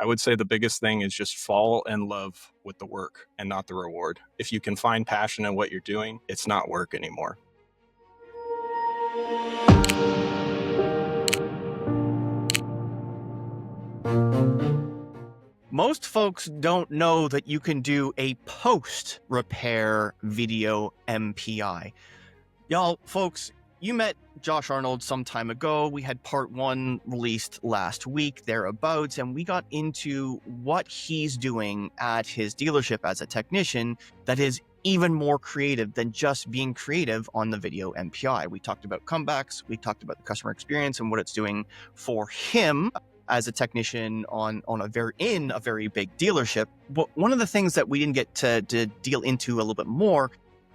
I would say the biggest thing is just fall in love with the work and not the reward. If you can find passion in what you're doing, it's not work anymore. Most folks don't know that you can do a post-repair video MPI. Y'all, folks, you met Josh Arnold some time ago. We had part 1 released last week, thereabouts, and we got into what he's doing at his dealership as a technician that is even more creative than just being creative on the video MPI. We talked about comebacks, we talked about the customer experience and what it's doing for him as a technician in a very big dealership. But one of the things that we didn't get to deal into a little bit more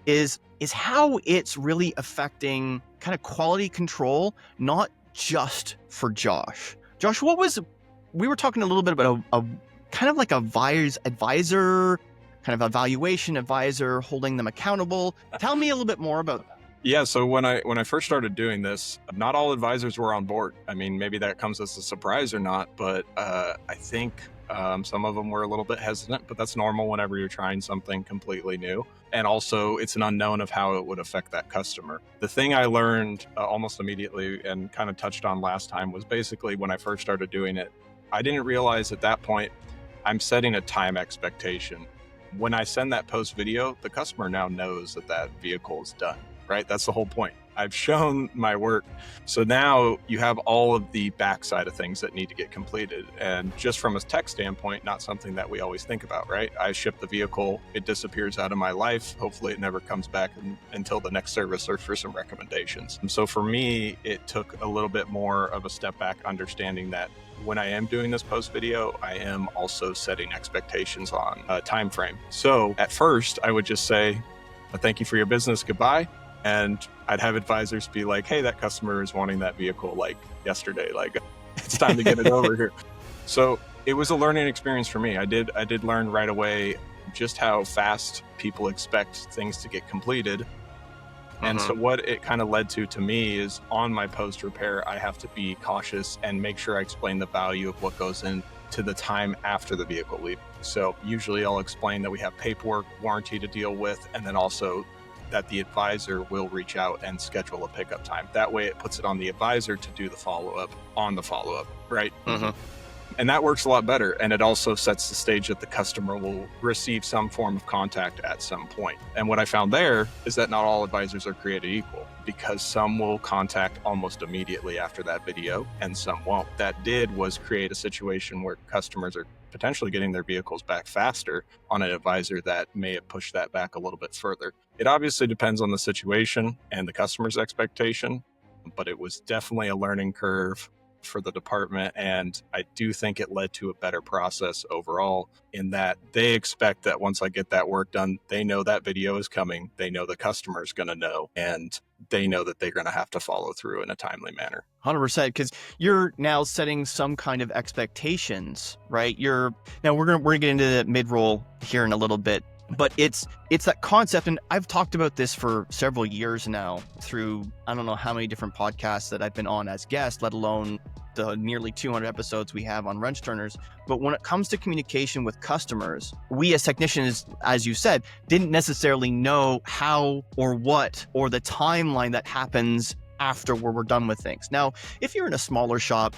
is how it's really affecting kind of quality control, not just for Josh. Josh, we were talking a little bit about a kind of like a advisor, kind of evaluation advisor, holding them accountable. Tell me a little bit more about that. Yeah, so when I first started doing this, not all advisors were on board. I mean, maybe that comes as a surprise or not, but I think some of them were a little bit hesitant, but that's normal whenever you're trying something completely new. And also, it's an unknown of how it would affect that customer. The thing I learned almost immediately and kind of touched on last time was basically when I first started doing it, I didn't realize at that point I'm setting a time expectation. When I send that post video, the customer now knows that vehicle is done. Right? That's the whole point. I've shown my work. So now you have all of the backside of things that need to get completed. And just from a tech standpoint, not something that we always think about, right? I ship the vehicle, it disappears out of my life. Hopefully it never comes back until the next service or for some recommendations. And so for me, it took a little bit more of a step back, understanding that when I am doing this post video, I am also setting expectations on a time frame. So at first I would just say, thank you for your business, goodbye. And I'd have advisors be like, hey, that customer is wanting that vehicle like yesterday. Like, it's time to get it over here. So it was a learning experience for me. I did learn right away just how fast people expect things to get completed. And so what it kind of led to me is on my post repair, I have to be cautious and make sure I explain the value of what goes into the time after the vehicle leaves. So usually I'll explain that we have paperwork, warranty to deal with, and then also that the advisor will reach out and schedule a pickup time. That way it puts it on the advisor to do the follow-up on the follow-up, right? And that works a lot better. And it also sets the stage that the customer will receive some form of contact at some point. And what I found there is that not all advisors are created equal, because some will contact almost immediately after that video and some won't. That was create a situation where customers are potentially getting their vehicles back faster on an advisor that may have pushed that back a little bit further. It obviously depends on the situation and the customer's expectation, but it was definitely a learning curve for the department. And I do think it led to a better process overall, in that they expect that once I get that work done, they know that video is coming. They know the customer is going to know, and they know that they're going to have to follow through in a timely manner. 100%, because you're now setting some kind of expectations, right? Now we're gonna get into the mid-roll here in a little bit, but it's that concept, and I've talked about this for several years now through I don't know how many different podcasts that I've been on as guest, let alone the nearly 200 episodes we have on wrench turners. But when it comes to communication with customers, we as technicians, as you said, didn't necessarily know how or what or the timeline that happens after we're done with things. Now, if you're in a smaller shop,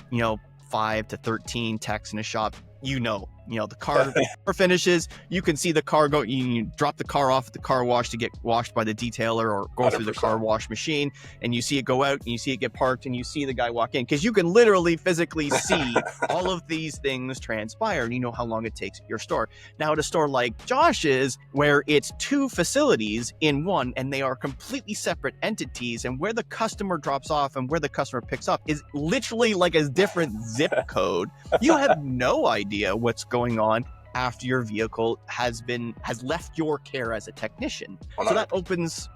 5 to 13 techs in a shop, the car finishes, you can see the car go, you drop the car off at the car wash to get washed by the detailer or go 100%. Through the car wash machine, and you see it go out and you see it get parked and you see the guy walk in, because you can literally physically see all of these things transpire, and you know how long it takes at your store. Now at a store like Josh's, where it's 2 facilities in one and they are completely separate entities, and where the customer drops off and where the customer picks up is literally like a different zip code. You have no idea what's going on after your vehicle has left your care as a technician. So that opens,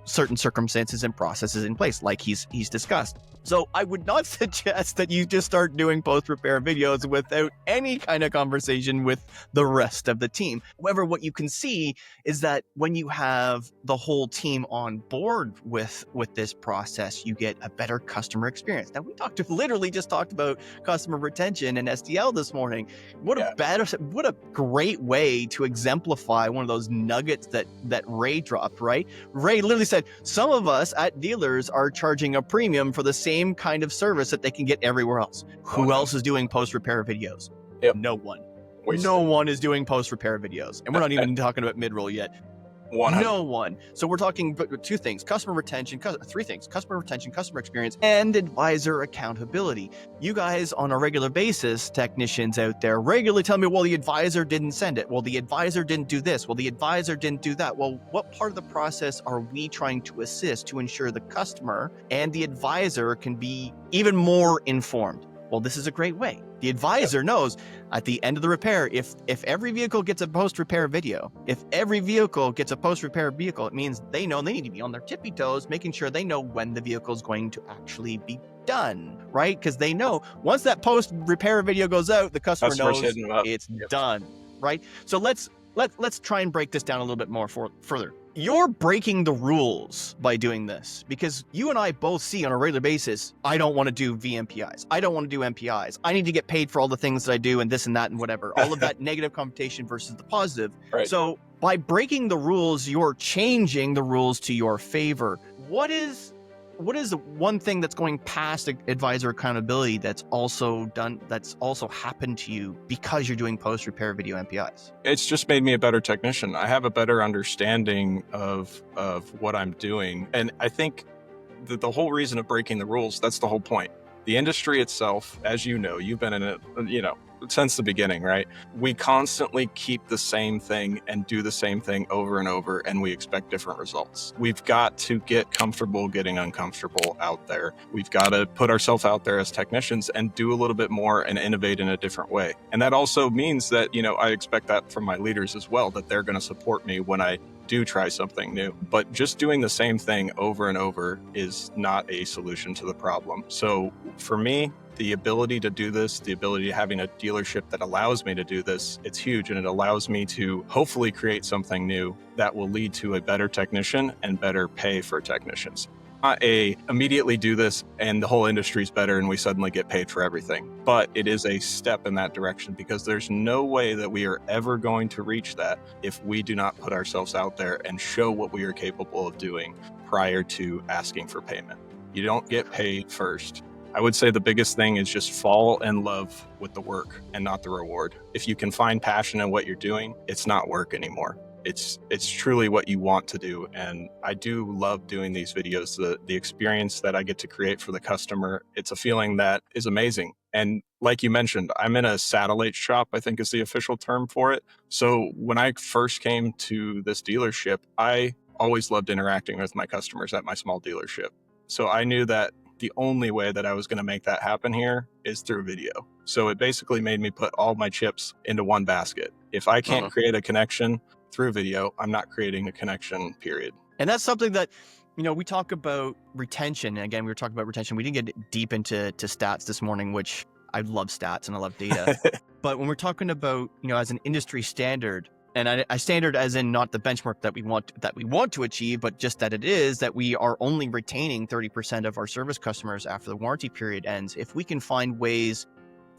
certain circumstances and processes in place, like he's discussed. So I would not suggest that you just start doing post-repair videos without any kind of conversation with the rest of the team. However, what you can see is that when you have the whole team on board with this process, you get a better customer experience. Now, we literally just talked about customer retention and SDL this morning. What a great way to exemplify one of those nuggets that Ray dropped, right? Ray literally said, some of us at dealers are charging a premium for the same kind of service that they can get everywhere else. Who else is doing post-repair videos? Yep. No one. Wasted. No one is doing post-repair videos. And we're not even talking about mid-roll yet. 100. No one. So we're talking two things: customer retention, three things: customer retention, customer experience, and advisor accountability. You guys on a regular basis, technicians out there, regularly tell me, well, the advisor didn't send it. Well, the advisor didn't do this. Well, the advisor didn't do that. Well, what part of the process are we trying to assist to ensure the customer and the advisor can be even more informed? Well, this is a great way. The advisor knows at the end of the repair, if every vehicle gets a post-repair video, if every vehicle gets a post-repair vehicle, it means they know they need to be on their tippy toes, making sure they know when the vehicle is going to actually be done, right? Because they know once that post-repair video goes out, the customer knows it's done, right? So let's try and break this down a little bit more further. You're breaking the rules by doing this, because you and I both see on a regular basis, I don't want to do VMPIs. I don't want to do MPIs. I need to get paid for all the things that I do and this and that and whatever. All of that negative connotation versus the positive. Right. So by breaking the rules, you're changing the rules to your favor. What is one thing that's going past advisor accountability that's also happened to you because you're doing post-repair video MPIs? It's just made me a better technician. I have a better understanding of what I'm doing. And I think that the whole reason of breaking the rules, that's the whole point. The industry itself, as you know, you've been in it, since the beginning, right? We constantly keep the same thing and do the same thing over and over, and we expect different results. We've got to get comfortable getting uncomfortable out there. We've got to put ourselves out there as technicians and do a little bit more and innovate in a different way. And that also means that, I expect that from my leaders as well, that they're going to support me when I do try something new. But just doing the same thing over and over is not a solution to the problem. So for me, the ability to do this, the ability to having a dealership that allows me to do this, it's huge. And it allows me to hopefully create something new that will lead to a better technician and better pay for technicians. Not immediately do this and the whole industry's better and we suddenly get paid for everything. But it is a step in that direction, because there's no way that we are ever going to reach that if we do not put ourselves out there and show what we are capable of doing prior to asking for payment. You don't get paid first. I would say the biggest thing is just fall in love with the work and not the reward. If you can find passion in what you're doing, it's not work anymore. It's truly what you want to do. And I do love doing these videos. The experience that I get to create for the customer, it's a feeling that is amazing. And like you mentioned, I'm in a satellite shop, I think is the official term for it. So when I first came to this dealership, I always loved interacting with my customers at my small dealership. So I knew that the only way that I was going to make that happen here is through video. So it basically made me put all my chips into one basket. If I can't create a connection through video, I'm not creating a connection, period. And that's something that, we talk about retention. And again, we were talking about retention. We didn't get deep into stats this morning, which I love stats and I love data. But when we're talking about, as an industry standard, and I standard as in not the benchmark that we want to achieve, but just that it is that we are only retaining 30% of our service customers after the warranty period ends. If we can find ways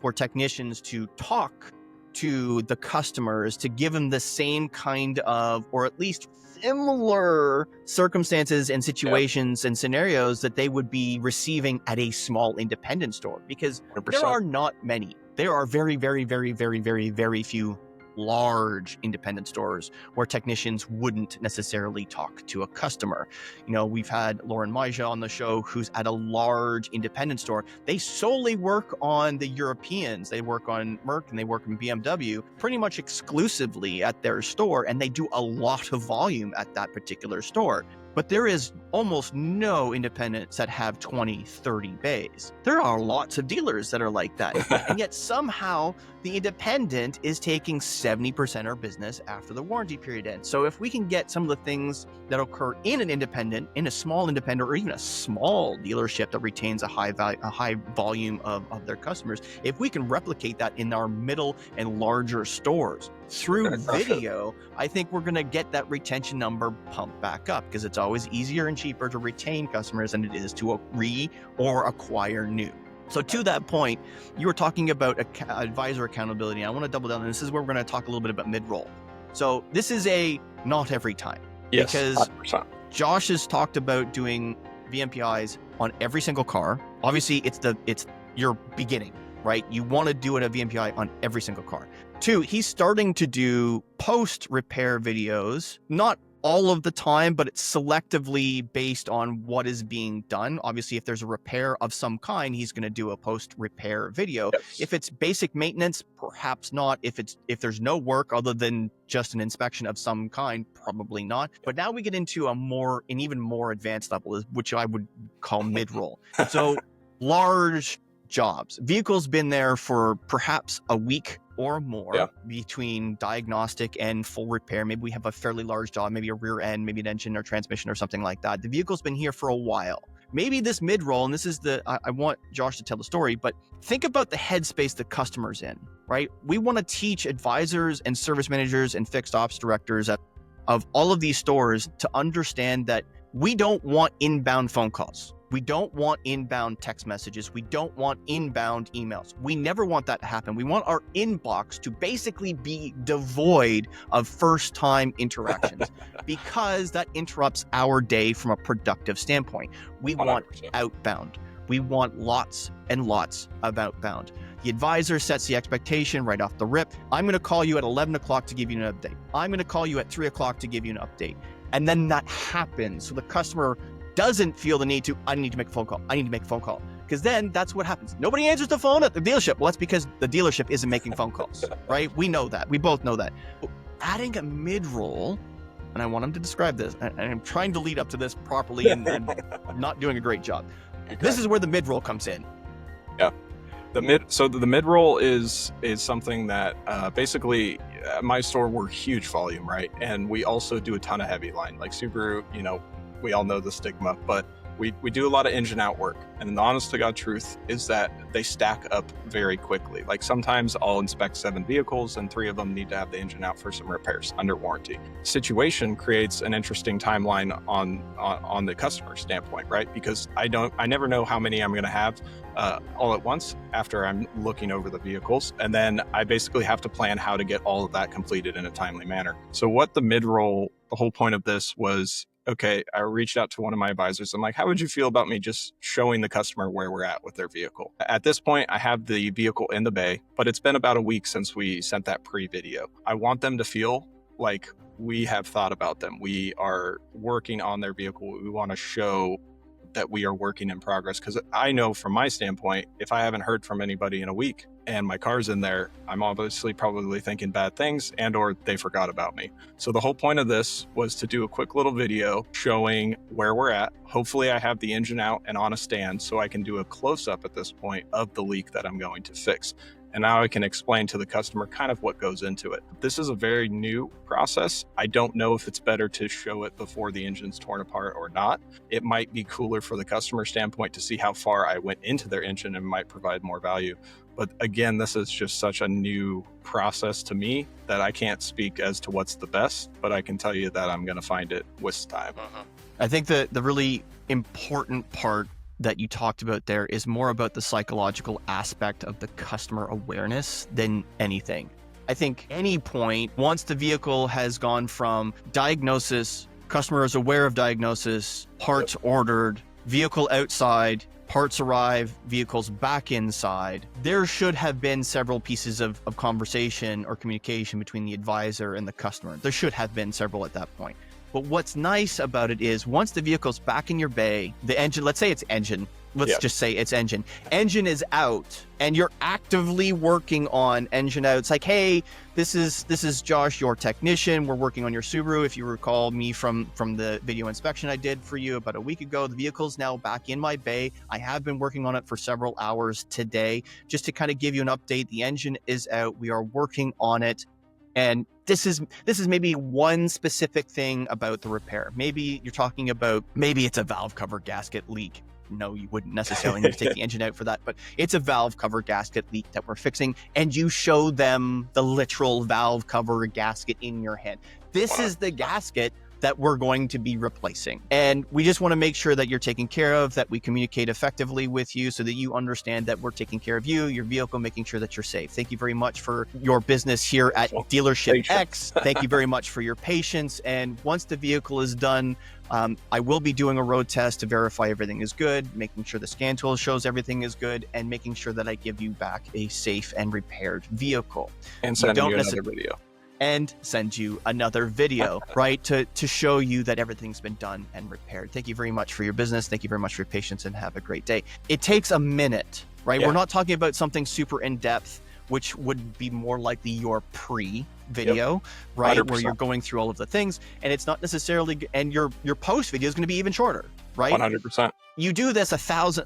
for technicians to talk to the customers, to give them the same kind of, or at least similar circumstances and situations and scenarios that they would be receiving at a small independent store, because 100%. There are not many. There are very, very, very, very, very, very few large independent stores where technicians wouldn't necessarily talk to a customer. We've had Lauren Maja on the show, who's at a large independent store. They solely work on the Europeans. They work on Merc and they work on BMW pretty much exclusively at their store, and they do a lot of volume at that particular store. but there is almost no independents that have 20, 30 bays. There are lots of dealers that are like that. And yet somehow the independent is taking 70% of our business after the warranty period ends. So if we can get some of the things that occur in an independent, in a small independent, or even a small dealership that retains a high value, a high volume of their customers, if we can replicate that in our middle and larger stores through video, I think we're going to get that retention number pumped back up, because it's always easier and cheaper to retain customers than it is to or acquire new. So to that point, you were talking about advisor accountability. I want to double down, and this is where we're going to talk a little bit about mid-roll. So this is a not every time. Yes, because 100%. Josh has talked about doing VMPIs on every single car. Obviously, it's your beginning, right? You want to do a VMPI on every single car. 2, he's starting to do post-repair videos, not all of the time, but it's selectively based on what is being done. Obviously, if there's a repair of some kind, he's going to do a post-repair video. Yes. If it's basic maintenance, perhaps not. If there's no work other than just an inspection of some kind, probably not. But now we get into an even more advanced level, which I would call mid-roll. So large jobs. Vehicle's been there for perhaps a week or more between diagnostic and full repair. Maybe we have a fairly large job, maybe a rear end, maybe an engine or transmission or something like that. The vehicle's been here for a while. Maybe this mid-roll, and this is I want Josh to tell the story, but think about the headspace the customer's in, right? We want to teach advisors and service managers and fixed ops directors of all of these stores to understand that we don't want inbound phone calls. We don't want inbound text messages. We don't want inbound emails. We never want that to happen. We want our inbox to basically be devoid of first-time interactions because that interrupts our day from a productive standpoint. We 100%. want outbound. We want lots and lots of outbound. The advisor sets the expectation right off the rip. I'm going to call you at 11 o'clock to give you an update. I'm going to call you at 3 o'clock to give you an update. And then that happens. So the customer doesn't feel the need to, I need to make a phone call. I need to make a phone call. Because then that's what happens. Nobody answers the phone at the dealership. Well, that's because the dealership isn't making phone calls, right? We know that. We both know that. Adding a mid-roll, and I want him to describe this, and I'm trying to lead up to this properly and not doing a great job. Okay. This is where the mid-roll comes in. Yeah. The mid-roll is something that basically my store, we're huge volume, right? And we also do a ton of heavy line. Like Subaru, we all know the stigma, but we do a lot of engine out work. And the honest to God truth is that they stack up very quickly. Like sometimes I'll inspect 7 vehicles and 3 of them need to have the engine out for some repairs under warranty. Situation creates an interesting timeline on the customer standpoint, right? Because I never know how many I'm going to have all at once after I'm looking over the vehicles. And then I basically have to plan how to get all of that completed in a timely manner. So what the mid-roll, the whole point of this was, okay, I reached out to one of my advisors. I'm like, how would you feel about me just showing the customer where we're at with their vehicle? At this point, I have the vehicle in the bay, but it's been about a week since we sent that pre-video. I want them to feel like we have thought about them. We are working on their vehicle. We want to show that we are working in progress, because I know from my standpoint, if I haven't heard from anybody in a week and my car's in there, I'm obviously probably thinking bad things or they forgot about me. So the whole point of this was to do a quick little video showing where we're at. Hopefully I have the engine out and on a stand so I can do a close-up at this point of the leak that I'm going to fix. And now I can explain to the customer kind of what goes into it. This is a very new process. I don't know if it's better to show it before the engine's torn apart or not. It might be cooler for the customer standpoint to see how far I went into their engine and might provide more value. But again, this is just such a new process to me that I can't speak as to what's the best, but I can tell you that I'm going to find it with time. I think the really important part that you talked about there is more about the psychological aspect of the customer awareness than anything. I think any point, once the vehicle has gone from diagnosis, customer is aware of diagnosis, parts ordered, vehicle outside, parts arrive, vehicles back inside, there should have been several pieces of conversation or communication between the advisor and the customer. There should have been several at that point. But what's nice about it is once the vehicle's back in your bay, the engine, let's say it's engine, let's Yep. just say it's engine. Engine is out, and you're actively working on engine out. It's like, hey, this is Josh, your technician. We're working on your Subaru. If you recall me from the video inspection I did for you about a week ago, the vehicle's now back in my bay. I have been working on it for several hours today. Just to kind of give you an update, the engine is out. We are working on it. And this is maybe one specific thing about the repair. Maybe you're talking about, maybe it's a valve cover gasket leak. No, you wouldn't necessarily need to take the engine out for that, but it's a valve cover gasket leak that we're fixing. And you show them the literal valve cover gasket in your hand. This is the gasket that we're going to be replacing. And we just want to make sure that you're taken care of, that we communicate effectively with you so that you understand that we're taking care of you, your vehicle, making sure that you're safe. Thank you very much for your business here at Dealership X. Thank you very much for your patience. And once the vehicle is done, I will be doing a road test to verify everything is good, making sure the scan tool shows everything is good, and making sure that I give you back a safe and repaired vehicle. And sending you another video. And send you another video, right, to show you that everything's been done and repaired. Thank you very much for your business. Thank you very much for your patience, and have a great day. It takes a minute, right? Yeah. We're not talking about something super in-depth, which would be more likely your pre-video, right? 100%. Where you're going through all of the things, and it's not necessarily, and your post video is going to be even shorter, right? 100%. You do this 1,000.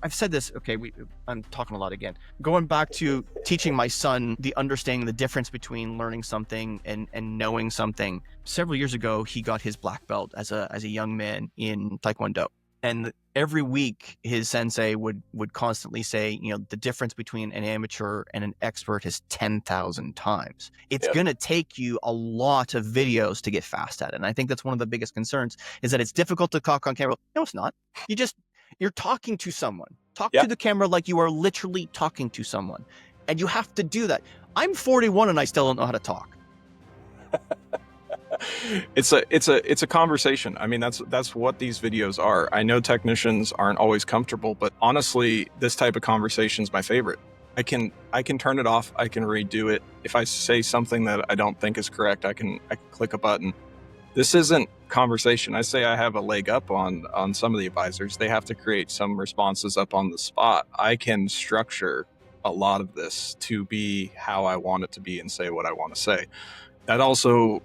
I've said this, okay, I'm talking a lot again. Going back to teaching my son the understanding the difference between learning something and knowing something. Several years ago, he got his black belt as a young man in Taekwondo. And every week, his sensei would constantly say, you know, the difference between an amateur and an expert is 10,000 times. It's going to take you a lot of videos to get fast at it. And I think that's one of the biggest concerns, is that it's difficult to talk on camera. No, it's not. You're talking to someone. Talk to the camera like you are literally talking to someone. And you have to do that. I'm 41 and I still don't know how to talk. It's a conversation. I mean, that's what these videos are. I know technicians aren't always comfortable, but honestly, this type of conversation is my favorite. I can turn it off. I can redo it. If I say something that I don't think is correct, I can click a button. This isn't conversation. I say I have a leg up on some of the advisors. They have to create some responses up on the spot. I can structure a lot of this to be how I want it to be and say what I want to say. That also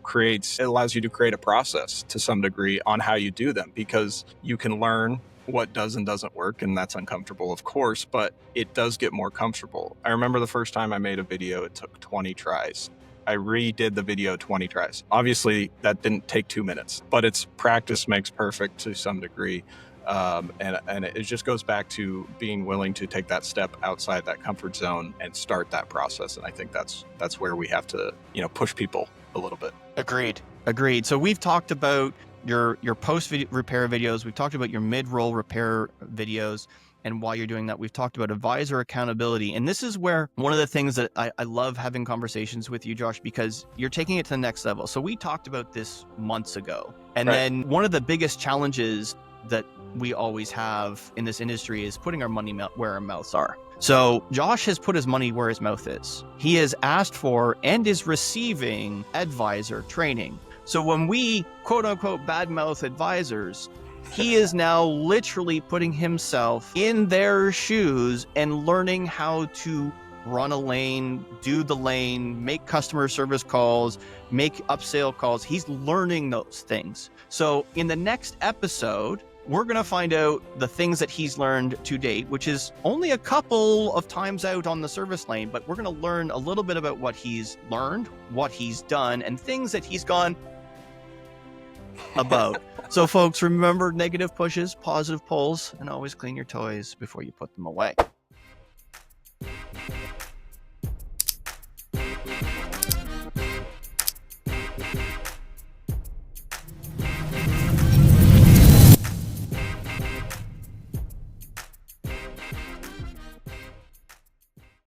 allows you to create a process to some degree on how you do them, because you can learn what does and doesn't work, and that's uncomfortable, of course, but it does get more comfortable. I remember the first time I made a video, it took 20 tries. I redid the video 20 tries. Obviously, that didn't take 2 minutes, but it's practice makes perfect to some degree. And it just goes back to being willing to take that step outside that comfort zone and start that process. And I think that's where we have to, push people a little bit. Agreed. So we've talked about your post repair videos. We've talked about your mid-roll repair videos and why you're doing that. We've talked about advisor accountability. And this is where one of the things that I love having conversations with you, Josh, because you're taking it to the next level. So we talked about this months ago. And then one of the biggest challenges that we always have in this industry is putting our money where our mouths are. So Josh has put his money where his mouth is. He has asked for and is receiving advisor training. So when we quote unquote badmouth advisors, he is now literally putting himself in their shoes and learning how to run a lane, do the lane, make customer service calls, make upsell calls. He's learning those things. So in the next episode, we're going to find out the things that he's learned to date, which is only a couple of times out on the service lane, but we're going to learn a little bit about what he's learned, what he's done, and things that he's gone about. So folks, remember, negative pushes, positive pulls, and always clean your toys before you put them away.